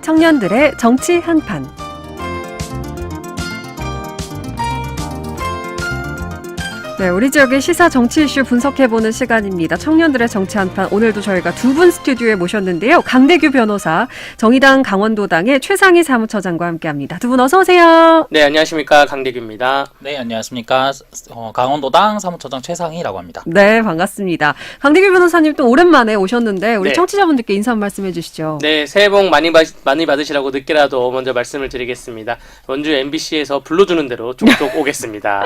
청년들의 정치 한판. 네, 우리 지역의 시사 정치 이슈 분석해보는 시간입니다. 청년들의 정치 한판. 오늘도 저희가 두 분 스튜디오에 모셨는데요. 강대규 변호사, 정의당 강원도당의 최상희 사무처장과 함께합니다. 두 분 어서 오세요. 네, 안녕하십니까. 강대규입니다. 네, 안녕하십니까. 강원도당 사무처장 최상희라고 합니다. 네, 반갑습니다. 강대규 변호사님 또 오랜만에 오셨는데 우리 네. 청취자분들께 인사 한 말씀 해주시죠. 네, 새해 복 많이 받으시라고 늦게라도 먼저 말씀을 드리겠습니다. 원주 MBC에서 불러주는 대로 족족 오겠습니다.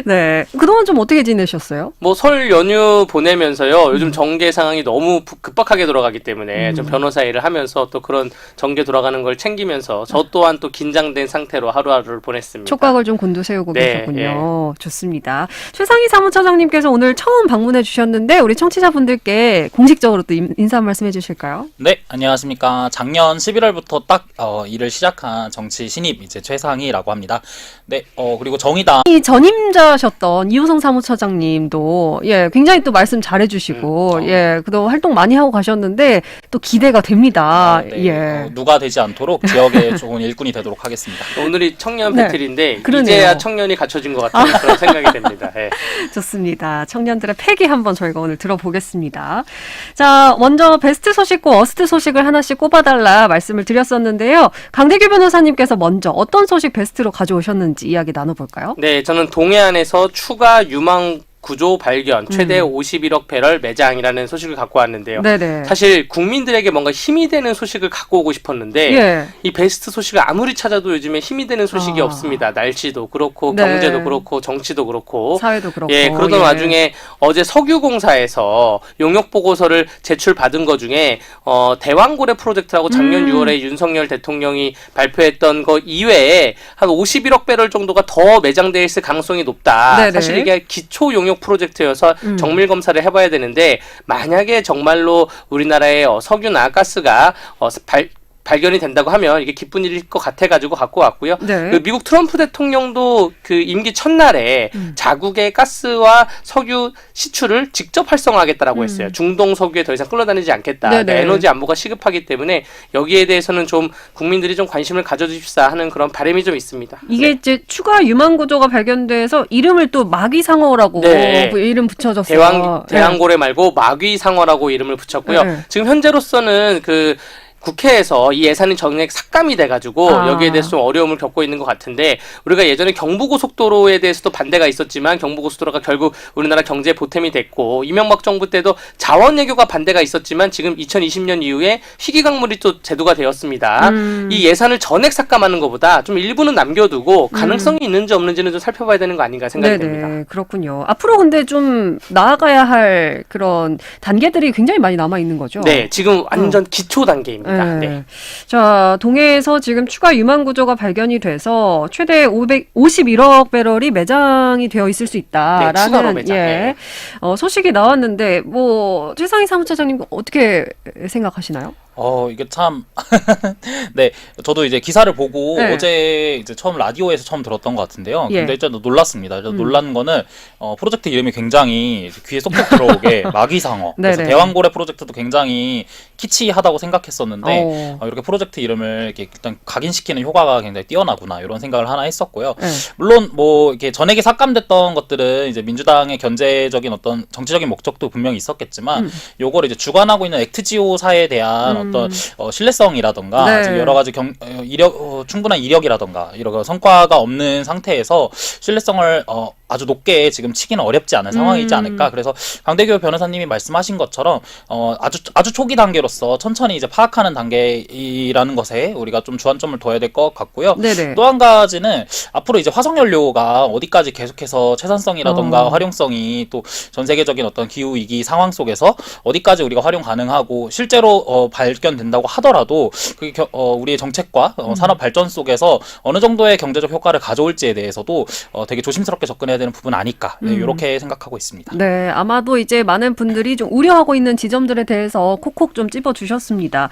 네, 그동안 좀 어떻게 지내셨어요? 뭐 설 연휴 보내면서요. 요즘 정계 상황이 너무 급박하게 돌아가기 때문에 좀 변호사 일을 하면서 또 그런 정계 돌아가는 걸 챙기면서 저 또한 또 긴장된 상태로 하루하루를 보냈습니다. 촉각을 좀 곤두세우고 네, 계셨군요. 좋습니다. 최상희 사무처장님께서 오늘 처음 방문해 주셨는데 우리 청취자분들께 공식적으로 또 인사 한 말씀 해주실까요? 네, 안녕하십니까. 작년 11월부터 딱 일을 시작한 정치 신입 이제 최상희라고 합니다. 네, 그리고 정의당 이 전임자셨던 이호성 사무처장님도 굉장히 또 말씀 잘해주시고 그동안 활동 많이 하고 가셨는데 또 기대가 됩니다. 네, 누가 되지 않도록 지역의 좋은 일꾼이 되도록 하겠습니다. 오늘이 청년 네, 배틀인데 그러네요. 이제야 청년이 갖춰진 것 같은 그런 생각이 됩니다. 네. 좋습니다. 청년들의 패기 한번 저희가 오늘 들어보겠습니다. 자, 먼저 베스트 소식과 워스트 소식을 하나씩 꼽아달라 말씀을 드렸었는데요. 강대규 변호사님께서 먼저 어떤 소식 베스트로 가져오셨는지 이야기 나눠볼까요? 네, 저는 동해안에서 추가 유망 구조 발견, 최대 51억 배럴 매장이라는 소식을 갖고 왔는데요. 네네. 사실 국민들에게 뭔가 힘이 되는 소식을 갖고 오고 싶었는데 이 베스트 소식을 아무리 찾아도 요즘에 힘이 되는 소식이 없습니다. 날씨도 그렇고 네. 경제도 그렇고 정치도 그렇고 사회도 그렇고. 그러던 와중에 어제 석유공사에서 용역 보고서를 제출받은 것 중에 대왕고래 프로젝트라고 작년 6월에 윤석열 대통령이 발표했던 거 이외에 한 51억 배럴 정도가 더 매장되어 있을 가능성이 높다. 네네. 사실 이게 기초 용역 프로젝트여서 정밀 검사를 해봐야 되는데 만약에 정말로 우리나라의 석유나 가스가 발견이 된다고 하면 이게 기쁜 일일 것 같아가지고 갖고 왔고요. 네. 그 미국 트럼프 대통령도 그 임기 첫날에 자국의 가스와 석유 시출을 직접 활성화하겠다라고 했어요. 중동 석유에 더 이상 끌려다니지 않겠다. 그러니까 에너지 안보가 시급하기 때문에 여기에 대해서는 좀 국민들이 좀 관심을 가져주십사 하는 그런 바람이 좀 있습니다. 이게 이제 추가 유망 구조가 발견돼서 이름을 또 마귀상어라고 이름 붙여졌어요. 대왕고래 말고 마귀상어라고 이름을 붙였고요. 지금 현재로서는 국회에서 이 예산이 정액 삭감이 돼가지고 여기에 대해서 좀 어려움을 겪고 있는 것 같은데 우리가 예전에 경부고속도로에 대해서도 반대가 있었지만 경부고속도로가 결국 우리나라 경제 보탬이 됐고 이명박 정부 때도 자원외교가 반대가 있었지만 지금 2020년 이후에 희귀광물이 또 제도가 되었습니다. 이 예산을 전액 삭감하는 것보다 좀 일부는 남겨두고 가능성이 있는지 없는지는 좀 살펴봐야 되는 거 아닌가 생각이 됩니다. 그렇군요. 앞으로 근데 좀 나아가야 할 그런 단계들이 굉장히 많이 남아있는 거죠? 네, 지금 완전 기초 단계입니다. 네. 자, 동해에서 지금 추가 유망 구조가 발견이 돼서 최대 51억 배럴이 매장이 되어 있을 수 있다라는 추가로 매장. 소식이 나왔는데 최상희 사무처장님 어떻게 생각하시나요? 이게 참, 네, 저도 이제 기사를 보고 어제 이제 라디오에서 처음 들었던 것 같은데요. 근데 진짜 놀랐습니다. 놀란 거는, 프로젝트 이름이 굉장히 귀에 쏙쏙 들어오게 마귀상어. 그래서 대왕고래 프로젝트도 굉장히 키치하다고 생각했었는데, 이렇게 프로젝트 이름을 이렇게 일단 각인시키는 효과가 굉장히 뛰어나구나, 이런 생각을 하나 했었고요. 물론, 이렇게 전액이 삭감됐던 것들은 이제 민주당의 견제적인 어떤 정치적인 목적도 분명히 있었겠지만, 요걸 이제 주관하고 있는 액트지오사에 대한 어떤 신뢰성이라던가 지금 여러 가지 충분한 이력이라던가 이런 성과가 없는 상태에서 신뢰성을 아주 높게 지금 치기는 어렵지 않은 상황이지 않을까. 그래서 강대규 변호사님이 말씀하신 것처럼 아주 초기 단계로서 천천히 이제 파악하는 단계라는 것에 우리가 좀 주안점을 둬야 될 것 같고요. 또 한 가지는 앞으로 이제 화석연료가 어디까지 계속해서 채산성이라던가 활용성이 또 전 세계적인 어떤 기후 위기 상황 속에서 어디까지 우리가 활용 가능하고 실제로 발견된다고 하더라도 그게 우리의 정책과 산업 발전 속에서 어느 정도의 경제적 효과를 가져올지에 대해서도 되게 조심스럽게 접근해야 되는 부분 아닐까 이렇게 생각하고 있습니다. 네, 아마도 이제 많은 분들이 좀 우려하고 있는 지점들에 대해서 콕콕 좀 찝어주셨습니다.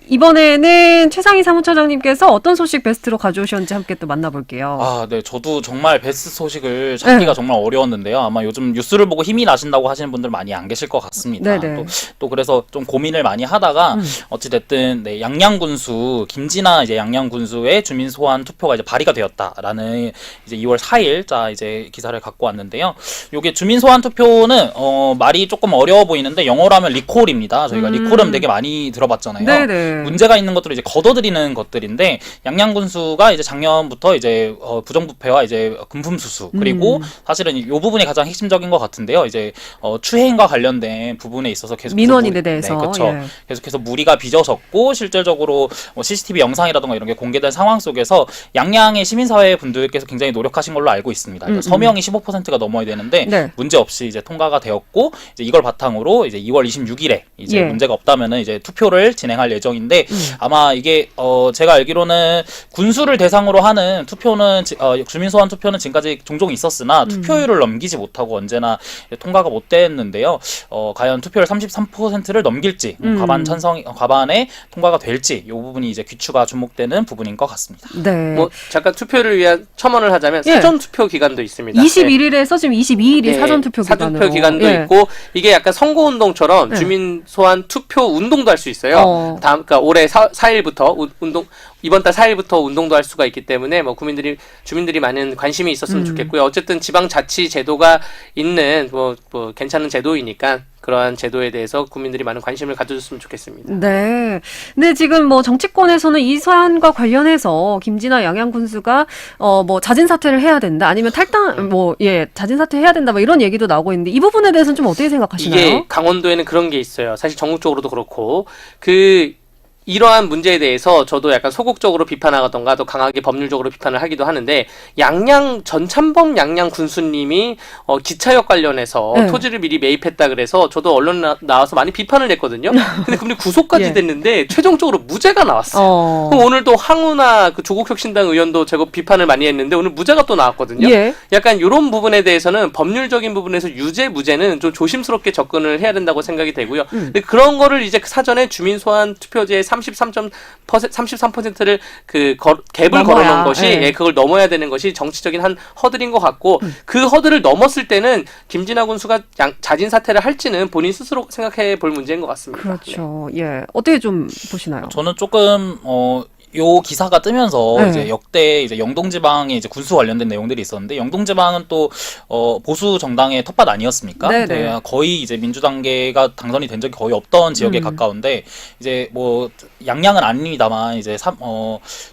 이번에는 최상희 사무처장님께서 어떤 소식 베스트로 가져오셨는지 함께 또 만나볼게요. 네, 저도 정말 베스트 소식을 찾기가 정말 어려웠는데요. 아마 요즘 뉴스를 보고 힘이 나신다고 하시는 분들 많이 안 계실 것 같습니다. 또 그래서 좀 고민을 고민을 많이 하다가 어찌됐든 네, 양양군수 김진아 이제 양양군수의 주민 소환 투표가 이제 발의가 되었다라는 이제 2월 4일 자 이제 기사를 갖고 왔는데요. 요게 주민 소환 투표는 말이 조금 어려워 보이는데 영어로 하면 리콜입니다. 저희가 리콜은 되게 많이 들어봤잖아요. 네네. 문제가 있는 것들을 이제 걷어들이는 것들인데 양양군수가 이제 작년부터 이제 부정부패와 이제 금품수수 그리고 사실은 이 부분이 가장 핵심적인 것 같은데요. 이제 추행과 관련된 부분에 있어서 계속 민원인에 대해서 네, 그렇죠. 예. 계속해서 무리가 빚어졌고 실질적으로 CCTV 영상이라든가 이런 게 공개된 상황 속에서 양양의 시민사회 분들께서 굉장히 노력하신 걸로 알고 있습니다. 서명이 15%가 넘어야 되는데 네. 문제 없이 이제 통과가 되었고 이제 이걸 바탕으로 이제 2월 26일에 이제 예. 문제가 없다면은 이제 투표를 진행할 예정인데 아마 이게 제가 알기로는 군수를 대상으로 하는 투표는 주민소환 투표는 지금까지 종종 있었으나 투표율을 넘기지 못하고 언제나 통과가 못 됐는데요. 과연 투표율 33%를 넘길지 과반에 통과가 될지 이 부분이 이제 귀추가 주목되는 부분인 것 같습니다. 네. 뭐 잠깐 투표를 위한 첨언을 하자면 예. 사전 투표 기간도 있습니다. 21일에서 지금 22일이 사전 투표 기간으로. 사전투표 기간도 예. 있고 이게 약간 선거운동처럼 예. 주민 소환 투표 운동도 할 수 있어요. 그러니까 올해 4일부터 이번 달 4일부터 운동도 할 수가 있기 때문에 뭐 주민들이 많은 관심이 있었으면 좋겠고요. 어쨌든 지방자치 제도가 있는 뭐 괜찮은 제도이니까 그러한 제도에 대해서 국민들이 많은 관심을 가져줬으면 좋겠습니다. 네. 근데 지금 뭐 정치권에서는 이 사안과 관련해서 김진아 양양군수가 뭐 자진 사퇴를 해야 된다. 아니면 자진 사퇴해야 된다. 뭐 이런 얘기도 나오고 있는데 이 부분에 대해서는 좀 어떻게 생각하시나요? 이게 강원도에는 그런 게 있어요. 사실 전국적으로도 그렇고 이러한 문제에 대해서 저도 약간 소극적으로 비판하던가 또 강하게 법률적으로 비판을 하기도 하는데 전찬범 양양 군수님이 기차역 관련해서 네. 토지를 미리 매입했다 그래서 저도 언론 나와서 많이 비판을 했거든요. 근데 그분이 구속까지 예. 됐는데 최종적으로 무죄가 나왔어요. 그럼 오늘 또 황운하 그 조국혁신당 의원도 제법 비판을 많이 했는데 오늘 무죄가 또 나왔거든요. 예. 약간 이런 부분에 대해서는 법률적인 부분에서 유죄 무죄는 좀 조심스럽게 접근을 해야 된다고 생각이 되고요. 근데 그런 거를 이제 사전에 주민 소환 투표제의 33%를 갭을 걸어놓은 것이 예. 그걸 넘어야 되는 것이 정치적인 한 허들인 것 같고 그 허들을 넘었을 때는 김진아 군수가 자진 사퇴를 할지는 본인 스스로 생각해 볼 문제인 것 같습니다. 그렇죠. 예. 어떻게 좀 보시나요? 저는 조금 요 기사가 뜨면서 네. 이제 역대 이제 영동지방에 이제 군수 관련된 내용들이 있었는데 영동지방은 또 보수 정당의 텃밭 아니었습니까? 네네. 네, 거의 이제 민주당계가 당선이 된 적이 거의 없던 지역에 가까운데 이제 뭐 양양은 아닙니다만 이제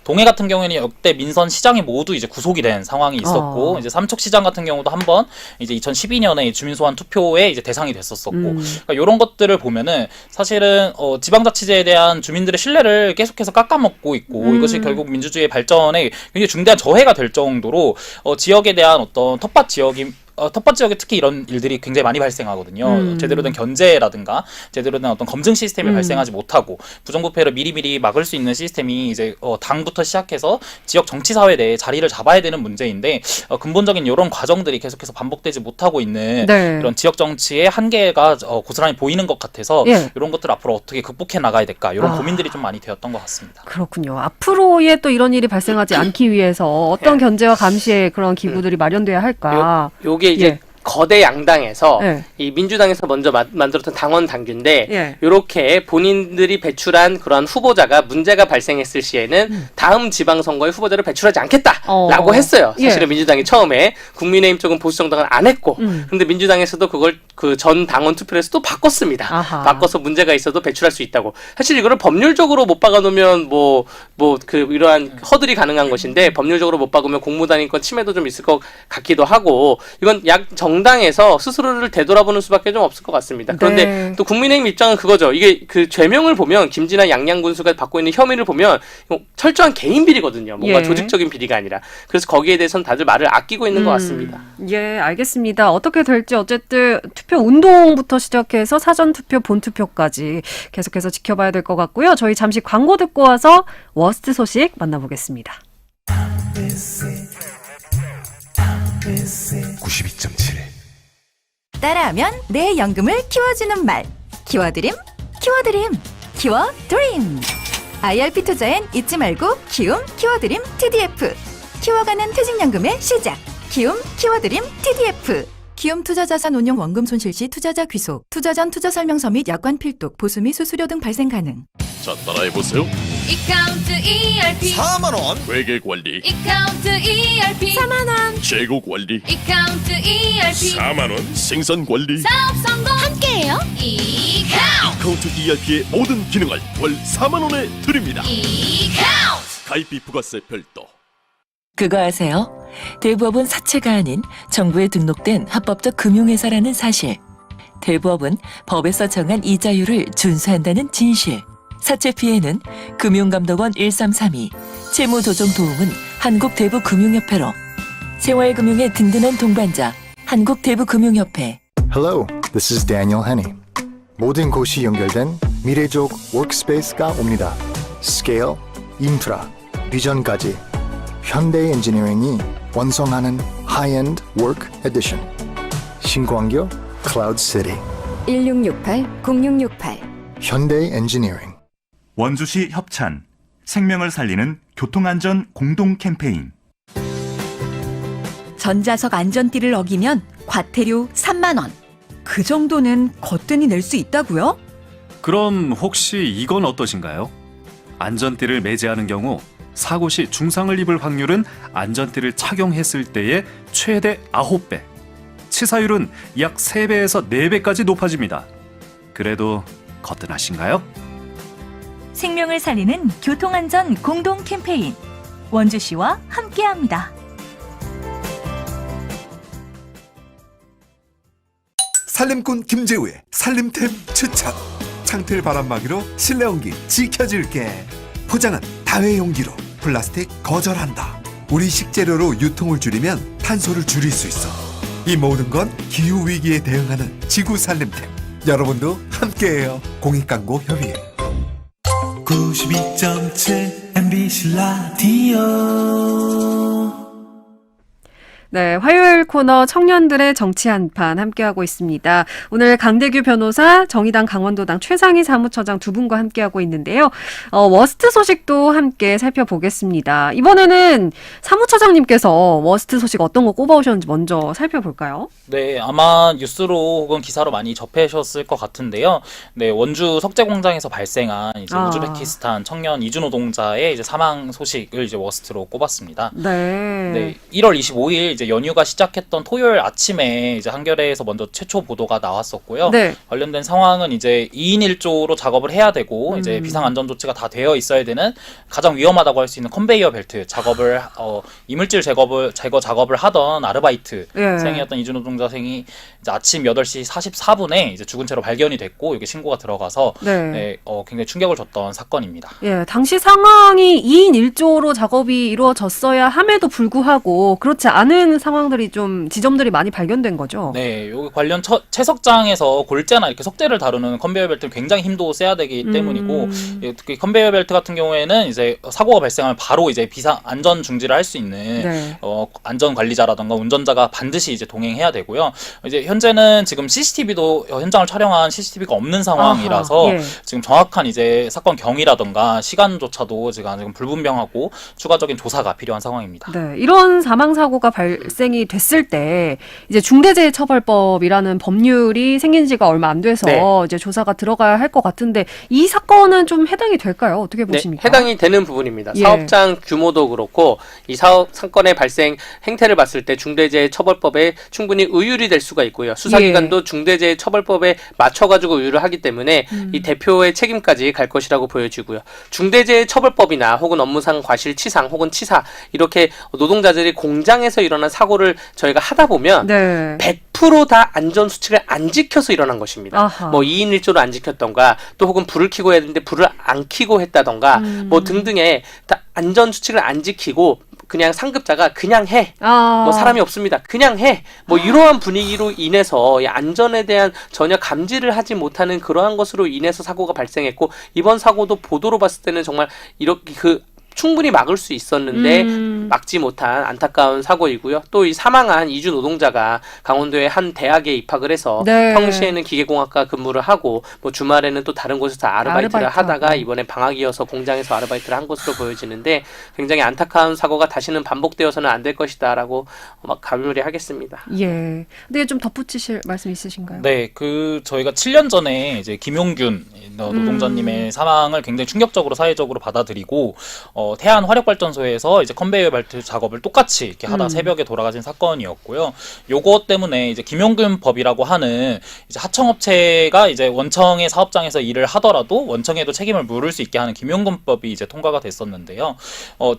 동해 같은 경우에는 역대 민선 시장이 모두 이제 구속이 된 상황이 있었고 이제 삼척시장 같은 경우도 한번 이제 2012년에 주민소환 투표에 이제 대상이 됐었었고 그러니까 이런 것들을 보면은 사실은 지방자치제에 대한 주민들의 신뢰를 계속해서 깎아먹고 있고 이것이 결국 민주주의의 발전에 굉장히 중대한 저해가 될 정도로 지역에 대한 어떤 텃밭 지역에 특히 이런 일들이 굉장히 많이 발생하거든요. 제대로 된 견제라든가 제대로 된 어떤 검증 시스템이 발생하지 못하고 부정부패를 미리미리 막을 수 있는 시스템이 이제 당부터 시작해서 지역 정치사회 내에 자리를 잡아야 되는 문제인데 근본적인 이런 과정들이 계속해서 반복되지 못하고 있는 네. 이런 지역 정치의 한계가 고스란히 보이는 것 같아서 예. 이런 것들을 앞으로 어떻게 극복해 나가야 될까 이런 고민들이 좀 많이 되었던 것 같습니다. 그렇군요. 앞으로에 또 이런 일이 발생하지 않기 위해서 어떤 견제와 감시의 그런 기구들이 마련돼야 할까? 요게 이제 예. 거대 양당에서 예. 이 민주당에서 먼저 만들었던 당원 당규인데 예. 이렇게 본인들이 배출한 그러한 후보자가 문제가 발생했을 시에는 다음 지방선거에 후보자를 배출하지 않겠다라고 했어요. 사실은 예. 민주당이 처음에 국민의힘 쪽은 보수정당은 안 했고 그런데 민주당에서도 그걸 그 전 당원 투표에서 또 바꿨습니다. 아하. 바꿔서 문제가 있어도 배출할 수 있다고. 사실 이거를 법률적으로 못 박아놓으면 이러한 허들이 가능한 것인데 법률적으로 못 박으면 공무단인권 침해도 좀 있을 것 같기도 하고 이건 정당에서 스스로를 되돌아보는 수밖에 좀 없을 것 같습니다. 그런데 네. 또 국민의힘 입장은 그거죠. 이게 그 죄명을 보면 김진아 양양군수가 받고 있는 혐의를 보면 철저한 개인 비리거든요. 뭔가 예. 조직적인 비리가 아니라. 그래서 거기에 대해서는 다들 말을 아끼고 있는 것 같습니다. 예, 알겠습니다. 어떻게 될지 어쨌든 투표 운동부터 시작해서 사전 투표, 본 투표까지 계속해서 지켜봐야 될 것 같고요. 저희 잠시 광고 듣고 와서 워스트 소식 만나보겠습니다. 92.7 따라하면 내 연금을 키워주는 말. 키워드림, 키워드림, 키워드림. IRP 투자엔 잊지 말고 키움, 키워드림, TDF. 키워가는 퇴직연금의 시작. 키움, 키워드림, TDF. 키움 투자자산운용 원금 손실 시 투자자 귀속, 투자 전 투자 설명서 및 약관 필독, 보수 및 수수료 등 발생 가능. 자, 따라해보세요. 이카운트 ERP 4만원 회계관리, 이카운트 ERP 4만원 재고관리, 이카운트 ERP 4만원 생산관리. 사업 성공 함께해요. 이카운트 카운트 ERP의 모든 기능을 월 4만원에 드립니다. 이카운트 가입비 부가세 별도. 그거 아세요? 대부업은 사채가 아닌 정부에 등록된 합법적 금융회사라는 사실. 대부업은 법에서 정한 이자율을 준수한다는 진실. 사채 피해는 금융감독원 1332, 채무조정 도움은 한국대부금융협회로. 생활금융의 든든한 동반자, 한국대부금융협회. Hello, this is Daniel Henney. 모든 곳이 연결된 미래적 워크스페이스가 옵니다. 스케일, 인프라, 비전까지 현대 엔지니어링이 완성하는 하이엔드 워크 에디션. 신광교 클라우드 시티. 1668-0668 현대 엔지니어링. 원주시 협찬 생명을 살리는 교통안전 공동 캠페인. 전자석 안전띠를 어기면 과태료 3만 원. 그 정도는 거뜬히 낼 수 있다고요? 그럼 혹시 이건 어떠신가요? 안전띠를 매제하는 경우 사고 시 중상을 입을 확률은 안전띠를 착용했을 때의 최대 9배, 치사율은 약 3배에서 4배까지 높아집니다. 그래도 거뜬하신가요? 생명을 살리는 교통안전 공동 캠페인. 원주시와 함께합니다. 살림꾼 김재우의 살림템 추천. 창틀 바람막이로 실내 온기 지켜줄게. 포장은 다회용기로, 플라스틱 거절한다. 우리 식재료로 유통을 줄이면 탄소를 줄일 수 있어. 이 모든 건 기후위기에 대응하는 지구 살림템. 여러분도 함께해요. 공익광고협의회. 92.7 MBC 라디오. 네, 화요일 코너 청년들의 정치 한판 함께하고 있습니다. 오늘 강대규 변호사, 정의당 강원도당 최상희 사무처장 두 분과 함께하고 있는데요. 워스트 소식도 함께 살펴보겠습니다. 이번에는 사무처장님께서 워스트 소식 어떤 거 꼽아오셨는지 먼저 살펴볼까요? 네, 아마 뉴스로 혹은 기사로 많이 접하셨을 것 같은데요. 네, 원주 석재공장에서 발생한 이제 우즈베키스탄 청년 이주 노동자의 이제 사망 소식을 이제 워스트로 꼽았습니다. 네, 1월 25일 이제 연휴가 시작했던 토요일 아침에 이제 한겨레에서 먼저 최초 보도가 나왔었고요. 네. 관련된 상황은 이제 2인 1조로 작업을 해야 되고 이제 비상 안전 조치가 다 되어 있어야 되는 가장 위험하다고 할 수 있는 컨베이어 벨트 작업을 이물질 제거 작업을 하던 아르바이트생이었던 이주 노동자생이 이제 아침 8시 44분에 이제 죽은 채로 발견이 됐고 이게 신고가 들어가서 굉장히 충격을 줬던 사건입니다. 예, 당시 상황이 2인 1조로 작업이 이루어졌어야 함에도 불구하고 그렇지 않은 상황들이 좀 지점들이 많이 발견된 거죠. 네, 여기 관련 채석장에서 골재나 이렇게 석재를 다루는 컨베이어 벨트는 굉장히 힘도 세야 되기 때문이고 특히 컨베이어 벨트 같은 경우에는 이제 사고가 발생하면 바로 이제 비상 안전 중지를 할 수 있는 안전 관리자라던가 운전자가 반드시 이제 동행해야 되고요. 이제 현재는 지금 CCTV도 현장을 촬영한 CCTV가 없는 상황이라서 지금 정확한 이제 사건 경위라던가 시간조차도 지금 불분명하고 추가적인 조사가 필요한 상황입니다. 네, 이런 사망 사고가 발생이 됐을 때 이제 중대재해처벌법이라는 법률이 생긴 지가 얼마 안 돼서 이제 조사가 들어가야 할 것 같은데 이 사건은 좀 해당이 될까요? 어떻게 보십니까? 네, 해당이 되는 부분입니다. 사업장 규모도 그렇고 이 사건의 발생 행태를 봤을 때 중대재해처벌법에 충분히 의율이 될 수가 있고요. 수사기관도 중대재해처벌법에 맞춰가지고 의율을 하기 때문에 이 대표의 책임까지 갈 것이라고 보여지고요. 중대재해처벌법이나 혹은 업무상 과실치상 혹은 치사 이렇게 노동자들이 공장에서 일어난 사고를 저희가 하다 보면 100% 다 안전수칙을 안 지켜서 일어난 것입니다. 뭐 2인 1조로 안 지켰던가 또 혹은 불을 켜고 해야 되는데 불을 안 켜고 했다던가 뭐 등등의 다 안전수칙을 안 지키고 그냥 상급자가 그냥 해. 뭐 사람이 없습니다. 그냥 해. 뭐 이러한 분위기로 인해서 이 안전에 대한 전혀 감지를 하지 못하는 그러한 것으로 인해서 사고가 발생했고 이번 사고도 보도로 봤을 때는 정말 이렇게 충분히 막을 수 있었는데 막지 못한 안타까운 사고이고요. 또 이 사망한 이주 노동자가 강원도의 한 대학에 입학을 해서 네. 평시에는 기계공학과 근무를 하고 뭐 주말에는 또 다른 곳에서 아르바이트를 하다가 이번에 방학이어서 공장에서 아르바이트를 한 것으로 보여지는데 굉장히 안타까운 사고가 다시는 반복되어서는 안 될 것이다라고 막 가물리하겠습니다. 예. 근데 좀 덧붙이실 말씀 있으신가요? 네, 저희가 7년 전에 이제 김용균 노동자님의 사망을 굉장히 충격적으로 사회적으로 받아들이고 태안 화력발전소에서 이제 컨베이어 벨트 작업을 똑같이 이렇게 하다 새벽에 돌아가신 사건이었고요. 요것 때문에 이제 김용균 법이라고 하는 이제 하청업체가 이제 원청의 사업장에서 일을 하더라도 원청에도 책임을 물을 수 있게 하는 김용균법이 이제 통과가 됐었는데요.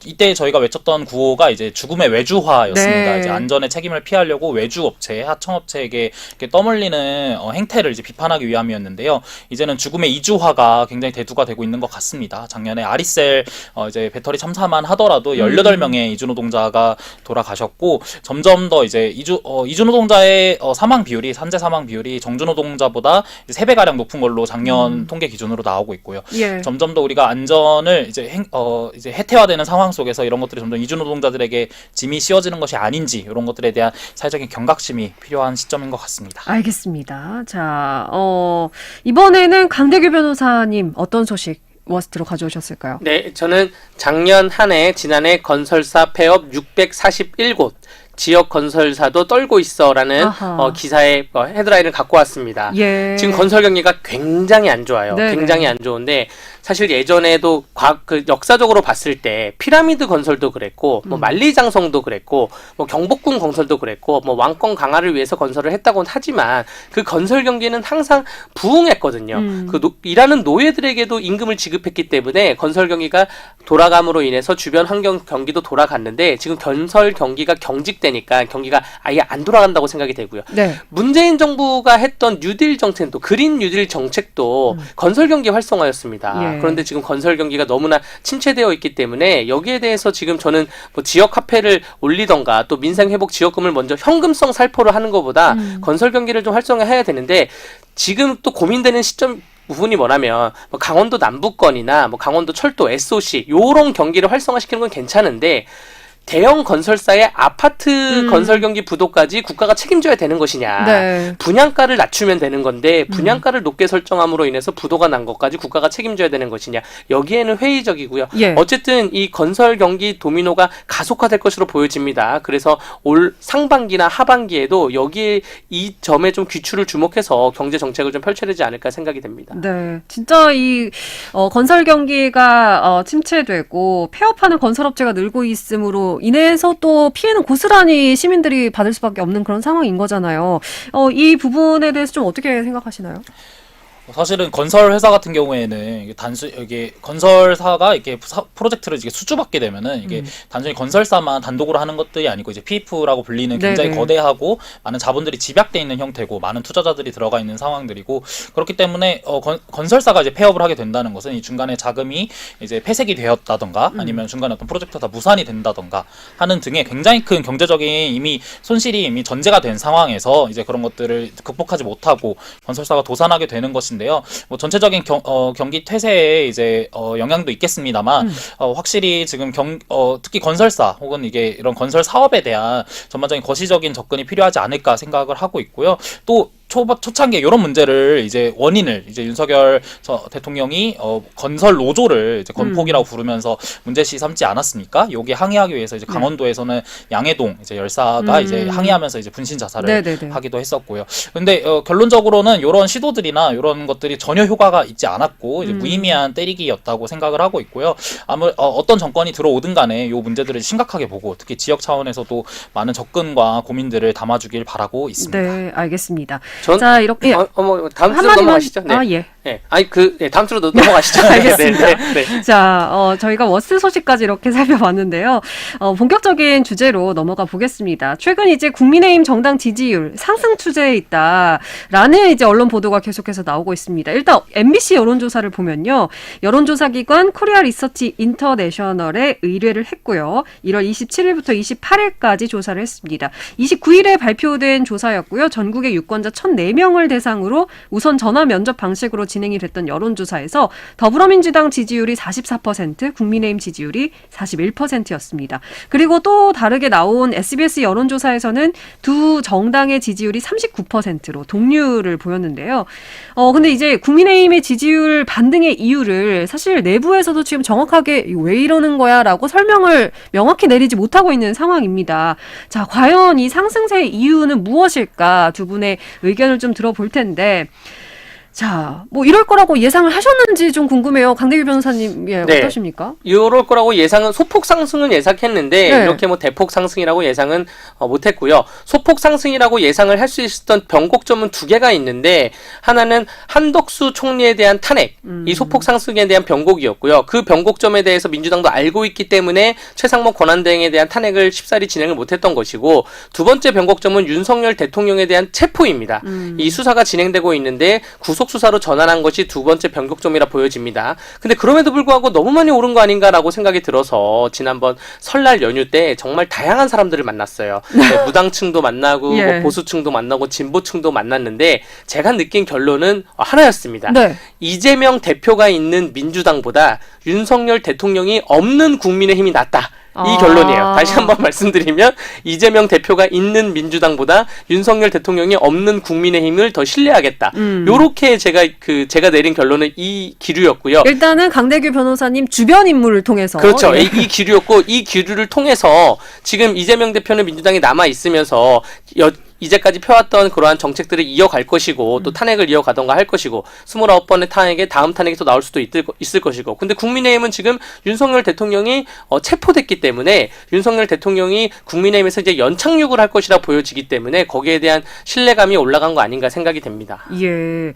이때 저희가 외쳤던 구호가 이제 죽음의 외주화였습니다. 네. 이제 안전의 책임을 피하려고 외주업체, 하청업체에게 이렇게 떠밀리는 행태를 이제 비판하기 위함이었는데요. 이제는 죽음의 이주화가 굉장히 대두가 되고 있는 것 같습니다. 작년에 아리셀 이제 배터리 참사만 하더라도 18명의 이주노동자가 돌아가셨고 점점 더 이제 이주노동자의 사망 비율이 산재 사망 비율이 정주노동자보다 3배 가량 높은 걸로 작년 통계 기준으로 나오고 있고요. 예. 점점 더 우리가 안전을 이제 해태화되는 상황 속에서 이런 것들이 점점 이주노동자들에게 짐이 씌워지는 것이 아닌지 이런 것들에 대한 사회적인 경각심이 필요한 시점인 것 같습니다. 알겠습니다. 자, 이번에는 강대규 변호사님 어떤 소식 워스트로 가져오셨을까요? 네, 저는 작년 한 해 지난해 건설사 폐업 641곳 지역 건설사도 떨고 있어라는 기사의 헤드라인을 갖고 왔습니다. 예. 지금 건설 경기가 굉장히 안 좋아요. 네네. 굉장히 안 좋은데 사실 예전에도 역사적으로 봤을 때 피라미드 건설도 그랬고 뭐 만리장성도 그랬고 뭐 경복궁 건설도 그랬고 뭐 왕권 강화를 위해서 건설을 했다고는 하지만 그 건설 경기는 항상 부흥했거든요. 일하는 노예들에게도 임금을 지급했기 때문에 건설 경기가 돌아감으로 인해서 주변 환경 경기도 돌아갔는데 지금 건설 경기가 경직되니까 경기가 아예 안 돌아간다고 생각이 되고요. 네. 문재인 정부가 했던 뉴딜 정책도 그린 뉴딜 정책도 건설 경기 활성화였습니다. 예. 그런데 지금 건설 경기가 너무나 침체되어 있기 때문에 여기에 대해서 지금 저는 뭐 지역 화폐를 올리던가 또 민생 회복 지역금을 먼저 현금성 살포를 하는 것보다 건설 경기를 좀 활성화해야 되는데 지금 또 고민되는 시점 부분이 뭐냐면 뭐 강원도 남부권이나 뭐 강원도 철도 SOC 요런 경기를 활성화시키는 건 괜찮은데 대형 건설사의 아파트 건설 경기 부도까지 국가가 책임져야 되는 것이냐. 네. 분양가를 낮추면 되는 건데 분양가를 높게 설정함으로 인해서 부도가 난 것까지 국가가 책임져야 되는 것이냐. 여기에는 회의적이고요. 예. 어쨌든 이 건설 경기 도미노가 가속화될 것으로 보여집니다. 그래서 올 상반기나 하반기에도 여기에 이 점에 좀 귀추를 주목해서 경제 정책을 좀 펼쳐야 되지 않을까 생각이 됩니다. 네, 진짜 이 건설 경기가 침체되고 폐업하는 건설업체가 늘고 있으므로 인해서 또 피해는 고스란히 시민들이 받을 수밖에 없는 그런 상황인 거잖아요. 이 부분에 대해서 좀 어떻게 생각하시나요? 사실은 건설 회사 같은 경우에는 이게 건설사가 이렇게 프로젝트를 이게 수주받게 되면은 이게 단순히 건설사만 단독으로 하는 것들이 아니고 이제 PF라고 불리는 굉장히 네네. 거대하고 많은 자본들이 집약돼 있는 형태고 많은 투자자들이 들어가 있는 상황들이고 그렇기 때문에 건설사가 이제 폐업을 하게 된다는 것은 이 중간에 자금이 이제 폐색이 되었다던가 아니면 중간에 어떤 프로젝트가 다 무산이 된다던가 하는 등의 굉장히 큰 경제적인 이미 손실이 이미 전제가 된 상황에서 이제 그런 것들을 극복하지 못하고 건설사가 도산하게 되는 것인데요. 뭐 전체적인 경기 퇴세에 이제 영향도 있겠습니다만 확실히 지금 특히 건설사 혹은 이게 이런 건설 사업에 대한 전반적인 거시적인 접근이 필요하지 않을까 생각을 하고 있고요. 또 초창기에 이런 문제를 이제 원인을 이제 윤석열 대통령이 건설 노조를 이제 건폭이라고 부르면서 문제시 삼지 않았습니까? 여기에 항의하기 위해서 이제 강원도에서는 양해동 이제 열사가 이제 항의하면서 이제 분신 자살을 네네네. 하기도 했었고요. 근데 결론적으로는 이런 시도들이나 이런 것들이 전혀 효과가 있지 않았고 이제 무의미한 때리기였다고 생각을 하고 있고요. 어떤 정권이 들어오든 간에 이 문제들을 심각하게 보고 특히 지역 차원에서도 많은 접근과 고민들을 담아주길 바라고 있습니다. 네, 알겠습니다. 전 자, 이렇게 다음 주로 넘어가시죠. 네. 예. 네. 다음 주로 넘어가시죠. 알겠습니다. 네. 자, 저희가 워스트 소식까지 이렇게 살펴봤는데요. 본격적인 주제로 넘어가 보겠습니다. 최근 이제 국민의힘 정당 지지율 상승 추세에 있다라는 이제 언론 보도가 계속해서 나오고 있습니다. 일단 MBC 여론조사를 보면요. 여론조사기관 코리아 리서치 인터내셔널에 의뢰를 했고요. 1월 27일부터 28일까지 조사를 했습니다. 29일에 발표된 조사였고요. 전국의 유권자 1,004명을 대상으로 우선 전화 면접 방식으로 진행이 됐던 여론조사에서 더불어민주당 지지율이 44%, 국민의힘 지지율이 41%였습니다. 그리고 또 다르게 나온 SBS 여론조사에서는 두 정당의 지지율이 39%로 동률을 보였는데요. 근데 이제 국민의힘의 지지율 반등의 이유를 사실 내부에서도 지금 정확하게 왜 이러는 거야 라고 설명을 명확히 내리지 못하고 있는 상황입니다. 자, 과연 이 상승세의 이유는 무엇일까? 두 분의 의견을 좀 들어볼 텐데, 자, 뭐 이럴 거라고 예상을 하셨는지 좀 궁금해요. 강대규 변호사님, 예, 네. 어떠십니까? 이럴 거라고 예상은 소폭 상승은 예상했는데 네. 이렇게 뭐 대폭 상승이라고 예상은 못했고요. 소폭 상승이라고 예상을 할 수 있었던 변곡점은 두 개가 있는데 하나는 한덕수 총리에 대한 탄핵, 이 소폭 상승에 대한 변곡이었고요. 그 변곡점에 대해서 민주당도 알고 있기 때문에 최상목 권한대행에 대한 탄핵을 쉽사리 진행을 못했던 것이고, 두 번째 변곡점은 윤석열 대통령에 대한 체포입니다. 이 수사가 진행되고 있는데 구속 수사로 전환한 것이 두 번째 변곡점이라 보여집니다. 근데 그럼에도 불구하고 너무 많이 오른 거 아닌가라고 생각이 들어서 지난번 설날 연휴 때 정말 다양한 사람들을 만났어요. 네, 무당층도 만나고 예. 뭐 보수층도 만나고 진보층도 만났는데 제가 느낀 결론은 하나였습니다. 네. 이재명 대표가 있는 민주당보다 윤석열 대통령이 없는 국민의힘이 낫다. 이 결론이에요. 다시 한번 말씀드리면 이재명 대표가 있는 민주당보다 윤석열 대통령이 없는 국민의힘을 더 신뢰하겠다. 요렇게 제가 내린 결론은 이 기류였고요. 일단은 강대규 변호사님 주변 인물을 통해서. 그렇죠. 예. 이 기류였고, 이 기류를 통해서 지금 이재명 대표는 민주당에 남아 있으면서 이제까지 펴왔던 그러한 정책들을 이어갈 것이고, 또 탄핵을 이어가던가 할 것이고, 29번의 탄핵에 다음 탄핵이 또 나올 수도 있을 것이고. 근데 국민의힘은 지금 윤석열 대통령이 체포됐기 때문에 윤석열 대통령이 국민의힘에서 이제 연착륙을 할 것이라 보여지기 때문에 거기에 대한 신뢰감이 올라간 거 아닌가 생각이 됩니다. 예.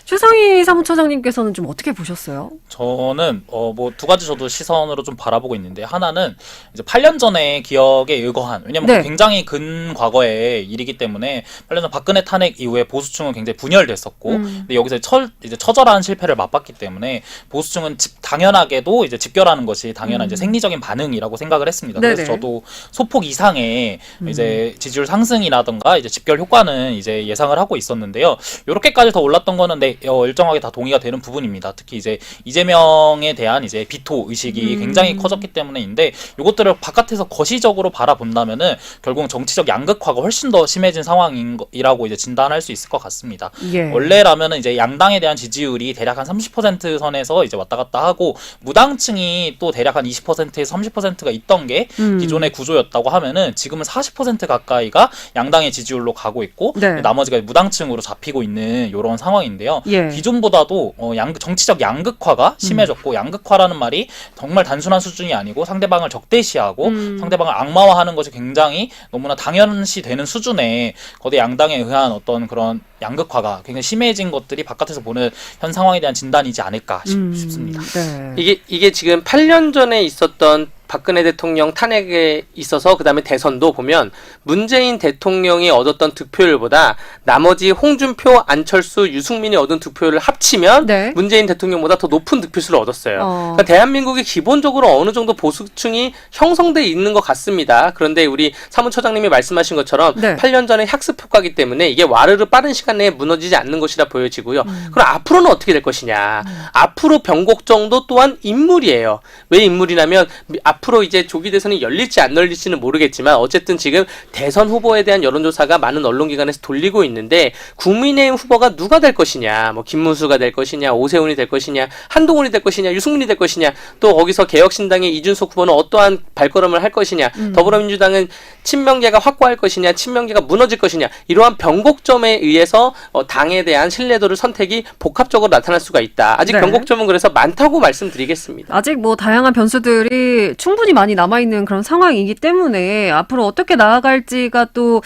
최상희 사무처장님께서는 좀 어떻게 보셨어요? 저는 뭐 두 가지 저도 시선으로 좀 바라보고 있는데, 하나는 이제 8년 전의 기억에 의거한, 왜냐면 네. 굉장히 근 과거의 일이기 때문에 8년 전 박근혜 탄핵 이후에 보수층은 굉장히 분열됐었고, 근데 여기서 이제 처절한 실패를 맛봤기 때문에 보수층은 당연하게도 이제 집결하는 것이 당연한 이제 생리적인 반응이라고 생각을 했습니다. 네네. 그래서 저도 소폭 이상의 이제 지지율 상승이라던가 이제 집결 효과는 이제 예상을 하고 있었는데요. 이렇게까지 더 올랐던 거는 일정하게 다 동의가 되는 부분입니다. 특히 이제 이재명에 대한 이제 비토 의식이 굉장히 커졌기 때문에인데, 이것들을 바깥에서 거시적으로 바라본다면은 결국 정치적 양극화가 훨씬 더 심해진 상황이라고 이제 진단할 수 있을 것 같습니다. 예. 원래라면은 이제 양당에 대한 지지율이 대략 한 30% 선에서 이제 왔다 갔다 하고, 무당층이 또 대략 한 20%에서 30%가 있던 게 기존의 구조였다고 하면은 지금은 40% 가까이가 양당의 지지율로 가고 있고, 네. 나머지가 무당층으로 잡히고 있는 이런 상황인데요. 예. 기존보다도 정치적 양극화가 심해졌고, 양극화라는 말이 정말 단순한 수준이 아니고 상대방을 적대시하고 상대방을 악마화하는 것이 굉장히 너무나 당연시 되는 수준의 거대 양당에 의한 어떤 그런 양극화가 굉장히 심해진 것들이 바깥에서 보는 현 상황에 대한 진단이지 않을까 싶습니다. 네. 이게 지금 8년 전에 있었던 박근혜 대통령 탄핵에 있어서 그다음에 대선도 보면 문재인 대통령이 얻었던 득표율보다 나머지 홍준표, 안철수, 유승민이 얻은 득표율을 합치면 네. 문재인 대통령보다 더 높은 득표수를 얻었어요. 그러니까 대한민국이 기본적으로 어느 정도 보수층이 형성돼 있는 것 같습니다. 그런데 우리 사무처장님이 말씀하신 것처럼 네. 8년 전에 학습 효과이기 때문에 이게 와르르 빠른 시간 내에 무너지지 않는 것이라 보여지고요. 그럼 앞으로는 어떻게 될 것이냐. 앞으로 변곡정도 또한 인물이에요. 왜 인물이냐면 앞으로 이제 조기 대선이 열릴지 안 열릴지는 모르겠지만 어쨌든 지금 대선 후보에 대한 여론조사가 많은 언론기관에서 돌리고 있는데, 국민의힘 후보가 누가 될 것이냐, 뭐 김문수가 될 것이냐, 오세훈이 될 것이냐, 한동훈이 될 것이냐, 유승민이 될 것이냐, 또 거기서 개혁신당의 이준석 후보는 어떠한 발걸음을 할 것이냐, 더불어민주당은 친명계가 확고할 것이냐, 친명계가 무너질 것이냐, 이러한 변곡점에 의해서 당에 대한 신뢰도를 선택이 복합적으로 나타날 수가 있다. 아직 네. 변곡점은 그래서 많다고 말씀드리겠습니다. 아직 뭐 다양한 변수들이 충분히 많이 남아있는 그런 상황이기 때문에 앞으로 어떻게 나아갈지가 또,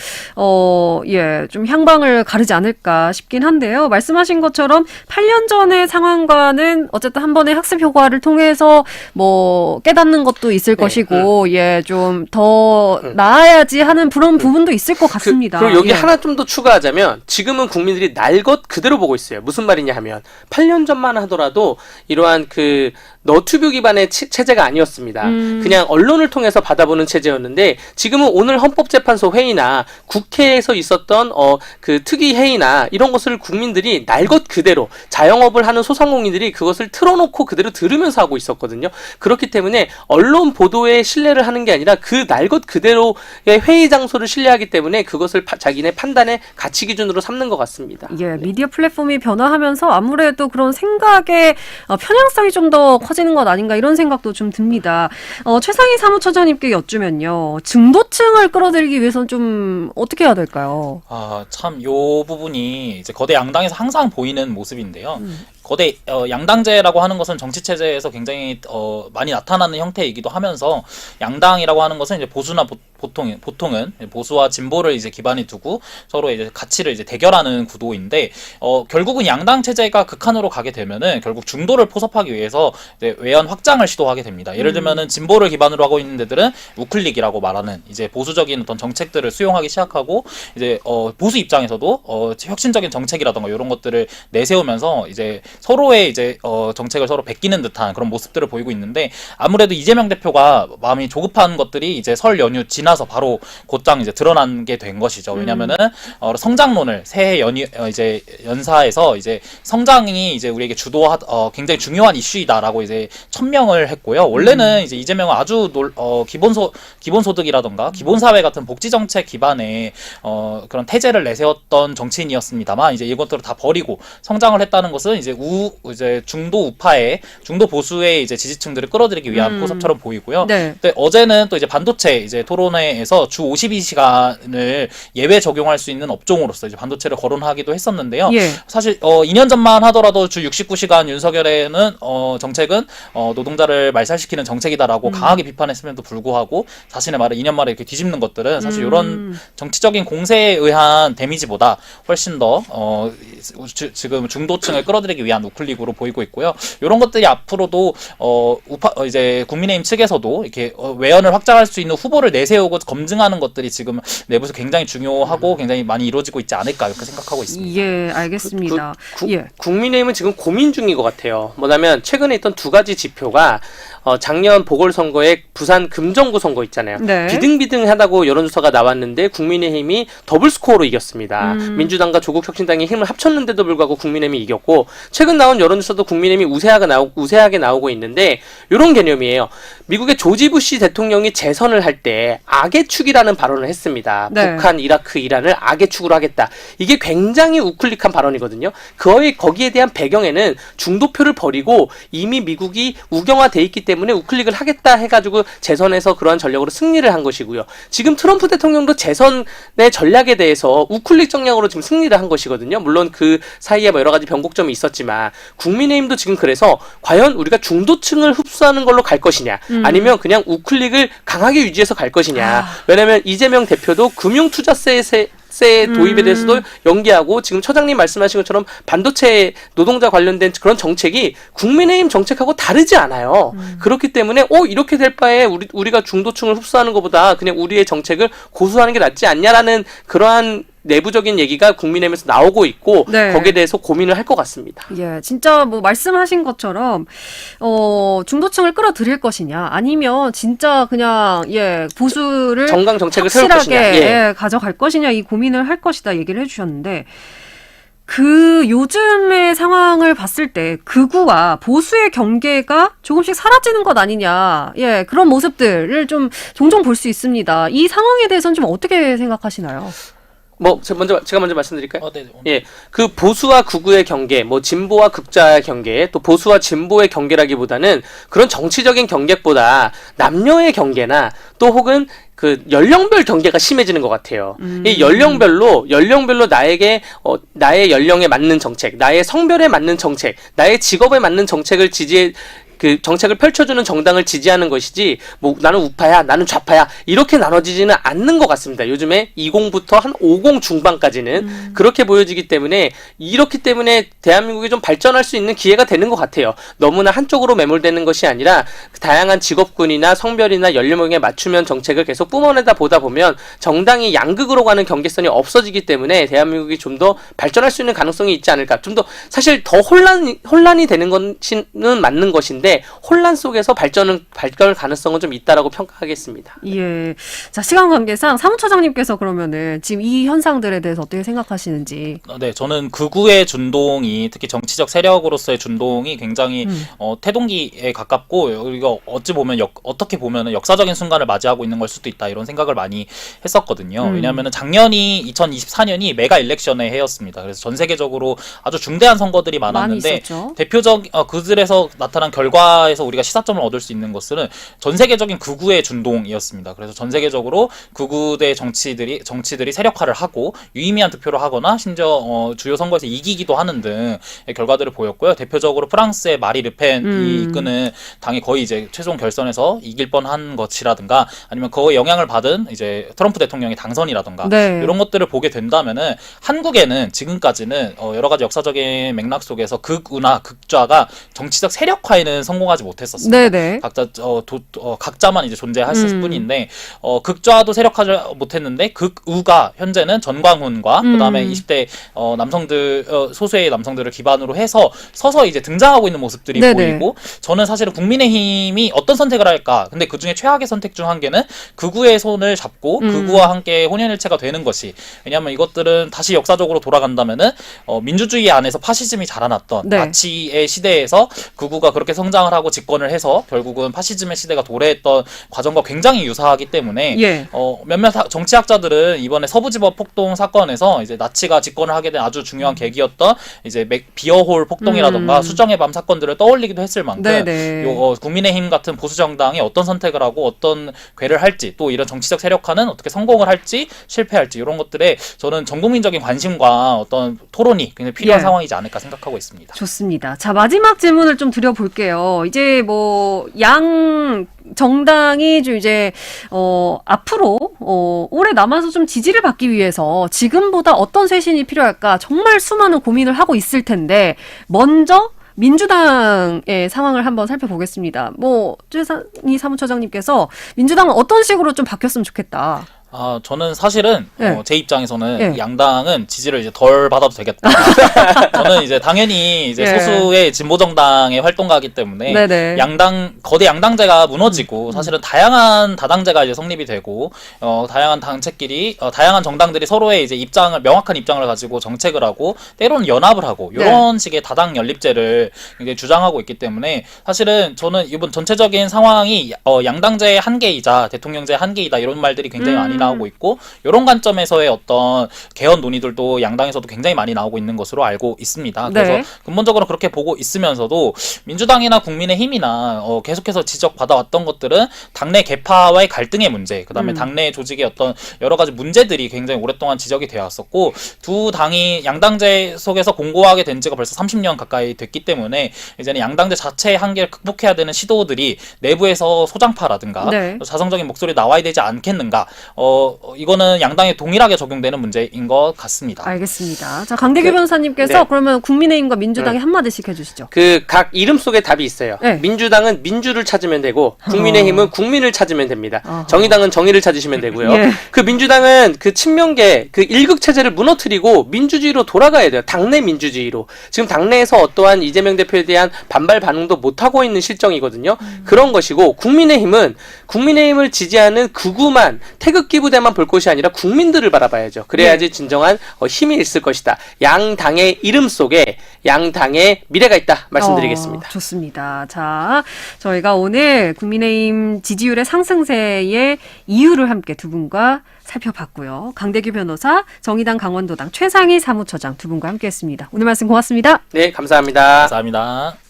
좀 향방을 가르지 않을까 싶긴 한데요. 말씀하신 것처럼 8년 전의 상황과는 어쨌든 한 번의 학습 효과를 통해서 뭐 깨닫는 것도 있을 것이고, 좀 더 나아야지 하는 그런 부분도 있을 것 같습니다. 그리고 여기 예. 하나 좀 더 추가하자면, 지금은 국민들이 날 것 그대로 보고 있어요. 무슨 말이냐 하면 8년 전만 하더라도 이러한 그 너튜브 기반의 체제가 아니었습니다. 그냥 언론을 통해서 받아보는 체제였는데 지금은 오늘 헌법재판소 회의나 국회에서 있었던 그 특위 회의나 이런 것을 국민들이 날 것 그대로 자영업을 하는 소상공인들이 그것을 틀어놓고 그대로 들으면서 하고 있었거든요. 그렇기 때문에 언론 보도에 신뢰를 하는 게 아니라 그 날 것 그대로의 회의 장소를 신뢰하기 때문에 그것을 자기네 판단의 가치 기준으로 삼는 것 같습니다. 예, 미디어 플랫폼이 변화하면서 아무래도 그런 생각의 편향성이 좀 더 커지는 것 아닌가 이런 생각도 좀 듭니다. 최상희 사무처장님께 여쭈면요. 중도층을 끌어들이기 위해서는 좀 어떻게 해야 될까요? 참 요 부분이 이제 거대 양당에서 항상 보이는 모습인데요. 거대 양당제라고 하는 것은 정치 체제에서 굉장히 많이 나타나는 형태이기도 하면서 양당이라고 하는 것은 이제 보수나 보통은 보수와 진보를 이제 기반에 두고 서로 이제 가치를 이제 대결하는 구도인데 결국은 양당 체제가 극한으로 가게 되면은 결국 중도를 포섭하기 위해서 이제 외연 확장을 시도하게 됩니다. 예를 들면은 진보를 기반으로 하고 있는 데들은 우클릭이라고 말하는 이제 보수적인 어떤 정책들을 수용하기 시작하고 이제 보수 입장에서도 혁신적인 정책이라던가 이런 것들을 내세우면서 이제 서로의 이제 정책을 서로 베끼는 듯한 그런 모습들을 보이고 있는데 아무래도 이재명 대표가 마음이 조급한 것들이 이제 설 연휴 지나서 바로 곧장 이제 드러난 게 된 것이죠. 왜냐면은 성장론을 새해 이제 연사에서 이제 성장이 이제 우리에게 굉장히 중요한 이슈이다라고 이제 천명을 했고요. 원래는 이제 이재명은 아주 기본소득이라던가 기본사회 같은 복지정책 기반의 그런 태제를 내세웠던 정치인이었습니다만 이제 이것들을 다 버리고 성장을 했다는 것은 이제 이제 중도 우파의 중도 보수의 이제 지지층들을 끌어들이기 위한 포섭처럼 보이고요. 네. 근데 어제는 또 이제 반도체 이제 토론회에서 주 52시간을 예외 적용할 수 있는 업종으로서 이제 반도체를 거론하기도 했었는데요. 예. 사실 2년 전만 하더라도 주 69시간 윤석열에는 정책은 노동자를 말살시키는 정책이다라고 강하게 비판했음에도 불구하고 자신의 말을 2년 만에 이렇게 뒤집는 것들은 사실 이런 정치적인 공세에 의한 데미지보다 훨씬 더 지금 중도층을 끌어들이기 위한 우클릭으로 보이고 있고요. 이런 것들이 앞으로도 이제 국민의힘 측에서도 이렇게 외연을 확장할 수 있는 후보를 내세우고 검증하는 것들이 지금 내부에서 굉장히 중요하고 굉장히 많이 이루어지고 있지 않을까 이렇게 생각하고 있습니다. 예, 알겠습니다. 국민의힘은 지금 고민 중인 것 같아요. 뭐냐면 최근에 있던 두 가지 지표가 작년 보궐선거에 부산 금정구 선거 있잖아요. 네. 비등비등하다고 여론조사가 나왔는데 국민의힘이 더블 스코어로 이겼습니다. 민주당과 조국혁신당이 힘을 합쳤는데도 불구하고 국민의힘이 이겼고 최근 나온 여론조사도 국민의힘이 우세하게 나오고 있는데 이런 개념이에요. 미국의 조지 부시 대통령이 재선을 할 때 악의 축이라는 발언을 했습니다. 네. 북한, 이라크, 이란을 악의 축으로 하겠다. 이게 굉장히 우클릭한 발언이거든요. 거기에 대한 배경에는 중도표를 버리고 이미 미국이 우경화돼 있기 때문에 우클릭을 하겠다 해가지고 재선에서 그러한 전략으로 승리를 한 것이고요. 지금 트럼프 대통령도 재선의 전략에 대해서 우클릭 전략으로 지금 승리를 한 것이거든요. 물론 그 사이에 뭐 여러 가지 변곡점이 있었지만 국민의힘도 지금 그래서 과연 우리가 중도층을 흡수하는 걸로 갈 것이냐 아니면 그냥 우클릭을 강하게 유지해서 갈 것이냐. 왜냐하면 이재명 대표도 금융투자세 도입에 대해서도 연기하고 지금 처장님 말씀하신 것처럼 반도체 노동자 관련된 그런 정책이 국민의힘 정책하고 다르지 않아요. 그렇기 때문에 이렇게 될 바에 우리가 중도층을 흡수하는 것보다 그냥 우리의 정책을 고수하는 게 낫지 않냐라는 그러한 내부적인 얘기가 국민의힘에서 나오고 있고 네. 거기에 대해서 고민을 할 것 같습니다. 예, 진짜 뭐 말씀하신 것처럼 중도층을 끌어들일 것이냐 아니면 진짜 그냥 보수를 정강 정책을 세울 것이냐 확실하게 가져갈 것이냐 이 고민을 할 것이다 얘기를 해주셨는데 그 요즘의 상황을 봤을 때 극우와 보수의 경계가 조금씩 사라지는 것 아니냐 그런 모습들을 좀 종종 볼 수 있습니다. 이 상황에 대해서는 좀 어떻게 생각하시나요? 제가 먼저 말씀드릴까요? 네. 예, 그 보수와 극우의 경계, 진보와 극자의 경계, 또 보수와 진보의 경계라기보다는 그런 정치적인 경계보다 남녀의 경계나 또 혹은 그 연령별 경계가 심해지는 것 같아요. 이 연령별로 나의 연령에 맞는 정책, 나의 성별에 맞는 정책, 나의 직업에 맞는 정책을 그 정책을 펼쳐주는 정당을 지지하는 것이지 나는 우파야 나는 좌파야 이렇게 나눠지지는 않는 것 같습니다. 요즘에 20부터 한 50 중반까지는 그렇게 보여지기 때문에 이렇기 때문에 대한민국이 좀 발전할 수 있는 기회가 되는 것 같아요. 너무나 한쪽으로 매몰되는 것이 아니라 다양한 직업군이나 성별이나 연령에 맞추면 정책을 계속 뿜어내다 보다 보면 정당이 양극으로 가는 경계선이 없어지기 때문에 대한민국이 좀 더 발전할 수 있는 가능성이 있지 않을까. 좀 더 사실 더 혼란이 되는 것은 맞는 것인데 때문에 혼란 속에서 발전할 가능성은 좀 있다라고 평가하겠습니다. 예. 자, 시간 관계상 사무처장님께서 그러면은 지금 이 현상들에 대해서 어떻게 생각하시는지. 네, 저는 극우의 준동이 특히 정치적 세력으로서의 준동이 굉장히 태동기에 가깝고 우리가 어떻게 보면 역사적인 순간을 맞이하고 있는 걸 수도 있다 이런 생각을 많이 했었거든요. 왜냐하면 작년이 2024년이 메가 일렉션의 해였습니다. 그래서 전 세계적으로 아주 중대한 선거들이 많았는데 대표적 그들에서 나타난 결과에서 우리가 시사점을 얻을 수 있는 것은 전 세계적인 극우의 준동이었습니다. 그래서 전 세계적으로 극우대 정치들이 세력화를 하고 유의미한 득표를 하거나 심지어 주요 선거에서 이기기도 하는 등의 결과들을 보였고요. 대표적으로 프랑스의 마리 르펜이 이끄는 당이 거의 이제 최종 결선에서 이길 뻔한 것이라든가 아니면 그거에 영향을 받은 이제 트럼프 대통령의 당선이라든가 이런 것들을 보게 된다면은 한국에는 지금까지는 여러 가지 역사적인 맥락 속에서 극우나 극좌가 정치적 세력화에는 성공하지 못했었습니다. 각자만 이제 존재했을 뿐인데 극좌도 세력화를 못했는데 극우가 현재는 전광훈과 그다음에 20대 남성들 소수의 남성들을 기반으로 해서 서서 이제 등장하고 있는 모습들이 보이고 저는 사실은 국민의힘이 어떤 선택을 할까? 근데 그 중에 최악의 선택 중 한 개는 극우의 손을 잡고 극우와 함께 혼연일체가 되는 것이 왜냐하면 이것들은 다시 역사적으로 돌아간다면은 민주주의 안에서 파시즘이 자라났던 나치의 시대에서 극우가 그렇게 성장을 하고 집권을 해서 결국은 파시즘의 시대가 도래했던 과정과 굉장히 유사하기 때문에 몇몇 정치학자들은 이번에 서부지법 폭동 사건에서 이제 나치가 집권을 하게 된 아주 중요한 계기였던 이제 비어홀 폭동이라던가 수정의 밤 사건들을 떠올리기도 했을 만큼 국민의힘 같은 보수 정당이 어떤 선택을 하고 어떤 궤를 할지 또 이런 정치적 세력화는 어떻게 성공을 할지 실패할지 이런 것들에 저는 전국민적인 관심과 어떤 토론이 굉장히 필요한 상황이지 않을까 생각하고 있습니다. 좋습니다. 자, 마지막 질문을 좀 드려볼게요. 이제 뭐 양 정당이 좀 이제 앞으로 오래 남아서 좀 지지를 받기 위해서 지금보다 어떤 쇄신이 필요할까 정말 수많은 고민을 하고 있을 텐데 먼저 민주당의 상황을 한번 살펴보겠습니다. 최상희 사무처장님께서 민주당은 어떤 식으로 좀 바뀌었으면 좋겠다. 저는 사실은 제 입장에서는 양당은 지지를 이제 덜 받아도 되겠다. 저는 이제 당연히 이제 소수의 진보 정당의 활동가이기 때문에 거대 양당제가 무너지고 사실은 다양한 다당제가 이제 성립이 되고 다양한 당체끼리 다양한 정당들이 서로의 이제 명확한 입장을 가지고 정책을 하고 때로는 연합을 하고 이런 식의 다당 연립제를 굉장히 주장하고 있기 때문에 사실은 저는 이번 전체적인 상황이 양당제의 한계이자 대통령제의 한계이다 이런 말들이 굉장히 많이 나오고 있고 이런 관점에서의 어떤 개헌 논의들도 양당에서도 굉장히 많이 나오고 있는 것으로 알고 있습니다. 그래서 근본적으로 그렇게 보고 있으면서도 민주당이나 국민의힘이나 계속해서 지적받아왔던 것들은 당내 계파와의 갈등의 문제, 그다음에 당내 조직의 어떤 여러 가지 문제들이 굉장히 오랫동안 지적이 되어 왔었고 두 당이 양당제 속에서 공고하게 된 지가 벌써 30년 가까이 됐기 때문에 이제는 양당제 자체의 한계를 극복해야 되는 시도들이 내부에서 소장파라든가 자성적인 목소리 나와야 되지 않겠는가. 이거는 양당에 동일하게 적용되는 문제인 것 같습니다. 알겠습니다. 자, 강대규 변호사님께서 그러면 국민의힘과 민주당에 한마디씩 해주시죠. 각 이름 속에 답이 있어요. 민주당은 민주를 찾으면 되고 국민의힘은 국민을 찾으면 됩니다. 정의당은 정의를 찾으시면 되고요. 그 민주당은 그 친명계 그 일극 체제를 무너뜨리고 민주주의로 돌아가야 돼요. 당내 민주주의로. 지금 당내에서 어떠한 이재명 대표에 대한 반발 반응도 못하고 있는 실정이거든요. 그런 것이고 국민의힘을 지지하는 극우만 태극기 부대만 볼 것이 아니라 국민들을 바라봐야죠. 그래야지 진정한 힘이 있을 것이다. 양당의 이름 속에 양당의 미래가 있다 말씀드리겠습니다. 좋습니다. 자, 저희가 오늘 국민의힘 지지율의 상승세의 이유를 함께 두 분과 살펴봤고요. 강대규 변호사, 정의당 강원도당 최상희 사무처장 두 분과 함께했습니다. 오늘 말씀 고맙습니다. 네, 감사합니다. 감사합니다.